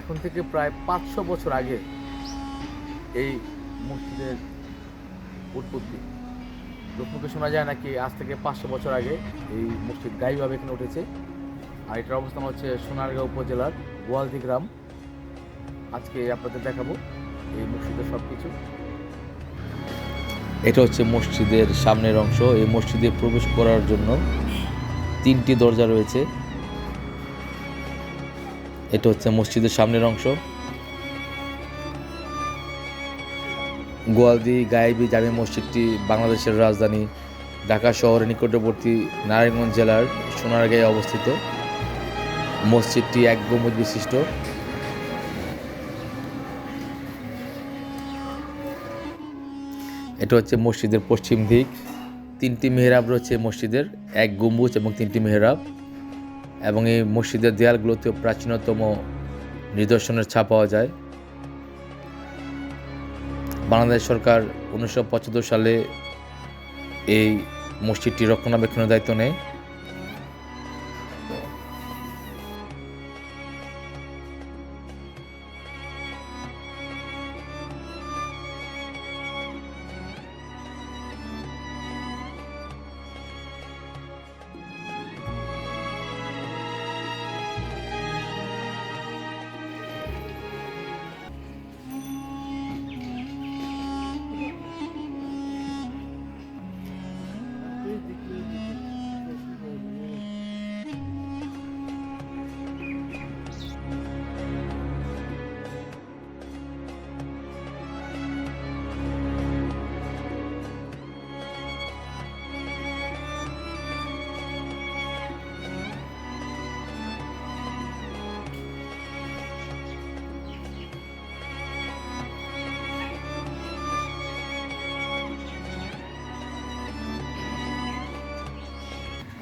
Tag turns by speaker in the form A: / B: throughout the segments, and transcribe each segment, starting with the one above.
A: এখন থেকে প্রায় 500 বছর আগে এই মসজিদের উৎপত্তি। লোকমুখে শোনা যায় নাকি আজ থেকে 500 বছর আগে এই মসজিদ গাইভাবে এখানে উঠেছে। আর এটার অবস্থান হচ্ছে সোনারগাঁও উপজেলার গোয়ালদি গ্রাম। আজকে আপনাদের দেখাবো এই মসজিদের সব কিছু। এটা হচ্ছে মসজিদের সামনের অংশ। এই মসজিদে প্রবেশ করার জন্য 3টি দরজা রয়েছে। এটা হচ্ছে মসজিদের সামনের অংশ। গোয়ালদি গায়েবী জামে মসজিদটি বাংলাদেশের রাজধানী ঢাকা শহরের নিকটবর্তী নারায়ণগঞ্জ জেলার সোনারগাঁয়ে অবস্থিত। মসজিদটি 1 গম্বুজ বিশিষ্ট। এটা হচ্ছে মসজিদের পশ্চিম দিক। 3টি মেহরাব রয়েছে মসজিদের, 1 গম্বুজ এবং 3টি মেহরাব। এবং এই মসজিদের দেয়ালগুলোতে প্রাচীনতম নিদর্শনের ছাপ পাওয়া যায়। বাংলাদেশ সরকার 1975 সালে এই মসজিদটি রক্ষণাবেক্ষণের দায়িত্ব নেয়।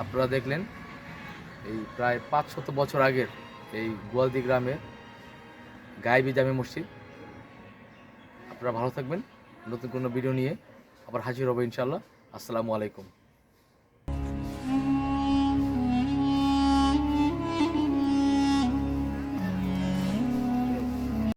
A: আপনারা দেখলেন এই প্রায় 500 বছর আগের এই গোয়ালদি গ্রামের গায়েবী জামে মসজিদ। আপনারা ভালো থাকবেন। নতুন কোনো ভিডিও নিয়ে আবার হাজির হবো ইনশাআল্লাহ। আসসালামু আলাইকুম।